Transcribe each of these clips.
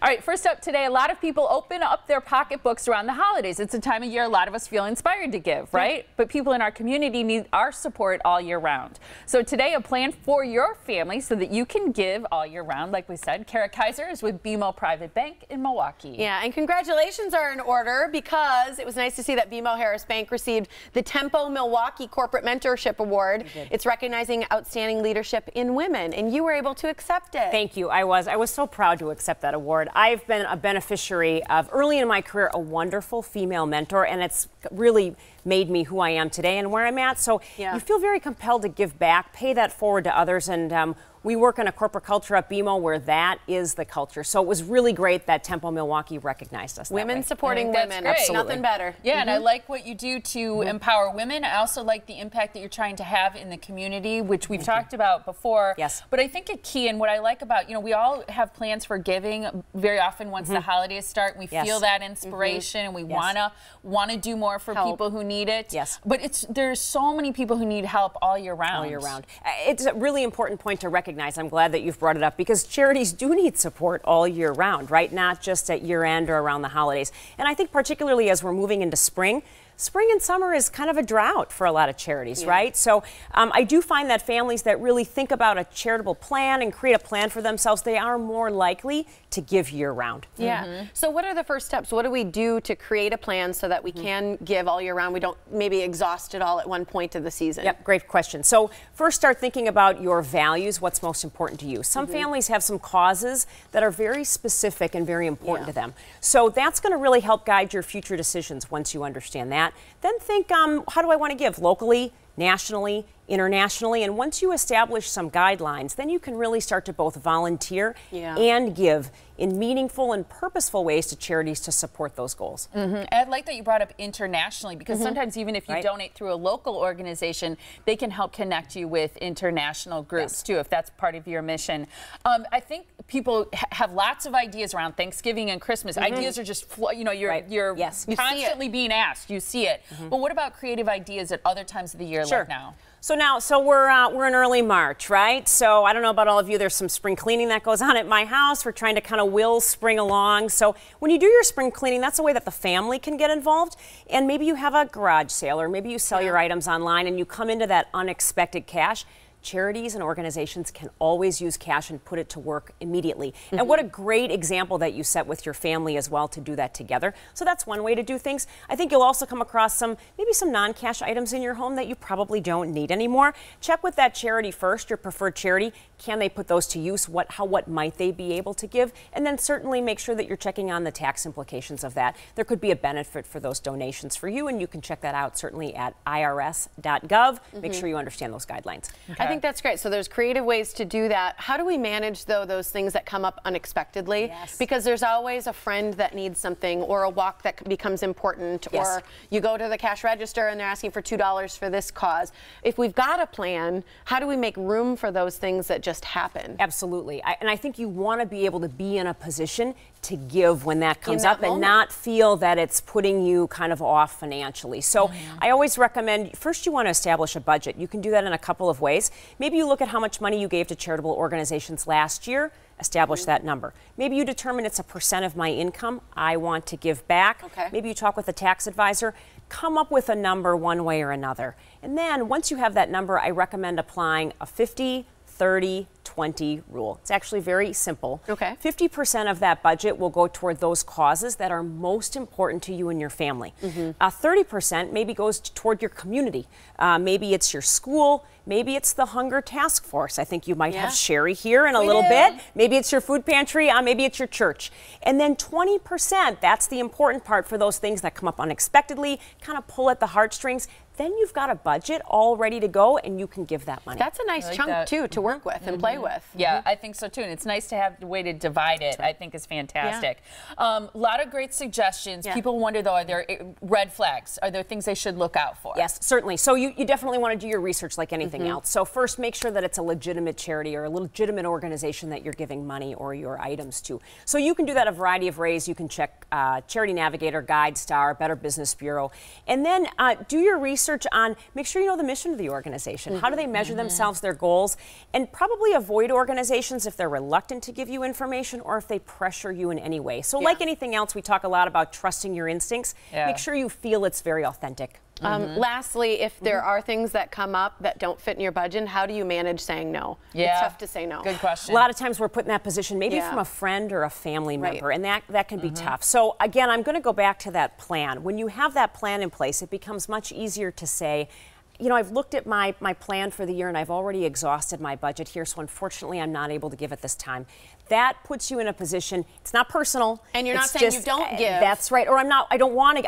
All right, first up today, a lot of people open up their pocketbooks around the holidays. It's a time of year a lot of us feel inspired to give, right? But people in our community need our support all year round. So today, a plan for your family so that you can give all year round. Like we said, Kara Kaiser is with BMO Private Bank in Milwaukee. Yeah, and congratulations are in order because it was nice to see that BMO Harris Bank received the Tempo Milwaukee Corporate Mentorship Award. It's recognizing outstanding leadership in women, and you were able to accept it. Thank you. I was so proud to accept that award. I've been a beneficiary of, early in my career, a wonderful female mentor, and it's really made me who I am today and where I'm at. So you feel very compelled to give back, pay that forward to others, and we work in a corporate culture at BMO where that is the culture. So it was really great that Tempo Milwaukee recognized us. Women supporting women. Absolutely. Nothing better. Yeah, and I like what you do to empower women. I also like the impact that you're trying to have in the community, which we've talked about before. Yes. But I think a key, and what I like about, we all have plans for giving very often once the holidays start. We feel that inspiration and we wanna do more for people who need it. Yes. But there's so many people who need help all year round. All year round. It's a really important point to recognize. I'm glad that you've brought it up because charities do need support all year round, right? Not just at year end or around the holidays. And I think particularly as we're moving into spring and summer is kind of a drought for a lot of charities, right? So I do find that families that really think about a charitable plan and create a plan for themselves, they are more likely to give year round. Yeah. So what are the first steps? What do we do to create a plan so that we can give all year round? We don't maybe exhaust it all at one point of the season. Yep, great question. So first start thinking about your values, what's most important to you. Some families have some causes that are very specific and very important to them. So that's going to really help guide your future decisions once you understand that. Then think, how do I want to give? Locally, nationally, internationally, and once you establish some guidelines, then you can really start to both volunteer and give in meaningful and purposeful ways to charities to support those goals. I like that you brought up internationally because sometimes even if you donate through a local organization, they can help connect you with international groups too, if that's part of your mission. I think people have lots of ideas around Thanksgiving and Christmas. Ideas are just, you're constantly being asked. You see it. But what about creative ideas at other times of the year like now? So we're in early March, right? So I don't know about all of you, there's some spring cleaning that goes on at my house. We're trying to kind of will spring along. So when you do your spring cleaning, that's a way that the family can get involved. And maybe you have a garage sale or maybe you sell your items online and you come into that unexpected cash. Charities and organizations can always use cash and put it to work immediately. And what a great example that you set with your family as well to do that together. So that's one way to do things. I think you'll also come across maybe some non-cash items in your home that you probably don't need anymore. Check with that charity first, your preferred charity. Can they put those to use? What might they be able to give? And then certainly make sure that you're checking on the tax implications of that. There could be a benefit for those donations for you, and you can check that out certainly at irs.gov. Make sure you understand those guidelines. I think that's great. So there's creative ways to do that. How do we manage, though, those things that come up unexpectedly? Because there's always a friend that needs something or a walk that becomes important or you go to the cash register and they're asking for $2 for this cause. If we've got a plan, how do we make room for those things that just happen? Absolutely. And I think you want to be able to be in a position to give when that comes up and not feel that it's putting you kind of off financially. So I always recommend, first you want to establish a budget. You can do that in a couple of ways. Maybe you look at how much money you gave to charitable organizations last year, establish that number. Maybe you determine it's a % of my income I want to give back. Maybe you talk with a tax advisor, come up with a number one way or another. And then once you have that number, I recommend applying a 50, 30, 20 rule. It's actually very simple. 50% of that budget will go toward those causes that are most important to you and your family. 30% maybe goes toward your community. Maybe it's your school. Maybe it's the Hunger Task Force. I think you might have Sherry here in a little bit. Maybe it's your food pantry. Maybe it's your church. And then 20%, that's the important part for those things that come up unexpectedly, kind of pull at the heartstrings. Then you've got a budget all ready to go and you can give that money. That's a nice chunk too to work with and play with. Yeah, I think so too. And it's nice to have the way to divide it. I think is fantastic. A lot of great suggestions. People wonder though, are there red flags? Are there things they should look out for? Yes, certainly. So you definitely want to do your research like anything else. So first make sure that it's a legitimate charity or a legitimate organization that you're giving money or your items to. So you can do that a variety of ways. You can check Charity Navigator, GuideStar, Better Business Bureau, and then do your research research on, make sure you know the mission of the organization. How do they measure themselves, their goals? And probably avoid organizations if they're reluctant to give you information or if they pressure you in any way. So like anything else, we talk a lot about trusting your instincts. Make sure you feel it's very authentic. Lastly, if there are things that come up that don't fit in your budget, how do you manage saying no? It's tough to say no. Good question. A lot of times we're put in that position, maybe from a friend or a family member, and that can be tough. So again, I'm going to go back to that plan. When you have that plan in place, it becomes much easier to say, you know, I've looked at my plan for the year and I've already exhausted my budget here, so unfortunately I'm not able to give at this time. That puts you in a position, it's not personal. And you're not saying you don't give. That's right. Or I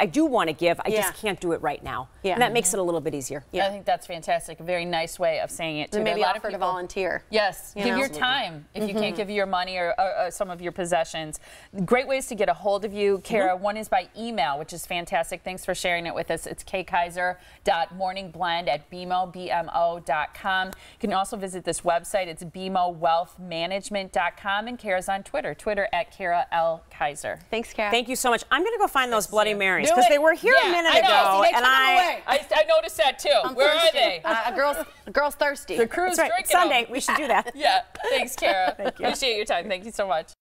do want to give, I just can't do it right now. And that makes it a little bit easier. I think that's fantastic. A very nice way of saying it too. And maybe offer to volunteer. Yes, give your time if you can't give your money or some of your possessions. Great ways to get a hold of you, Kara. One is by email, which is fantastic. Thanks for sharing it with us. It's kkaiser.morningblend@bmo.com. You can also visit this website. It's bmowealthmanagement.com. And Kara's on Twitter at Kara L. Kaiser. Thanks, Kara. Thank you so much. I'm going to go find those Bloody Marys because they were here a minute ago. And I noticed that too. Where are they? A girl's thirsty. The crew's drinking Sunday. them. We should do that. Yeah. Thanks, Kara. Thank you. Appreciate your time. Thank you so much.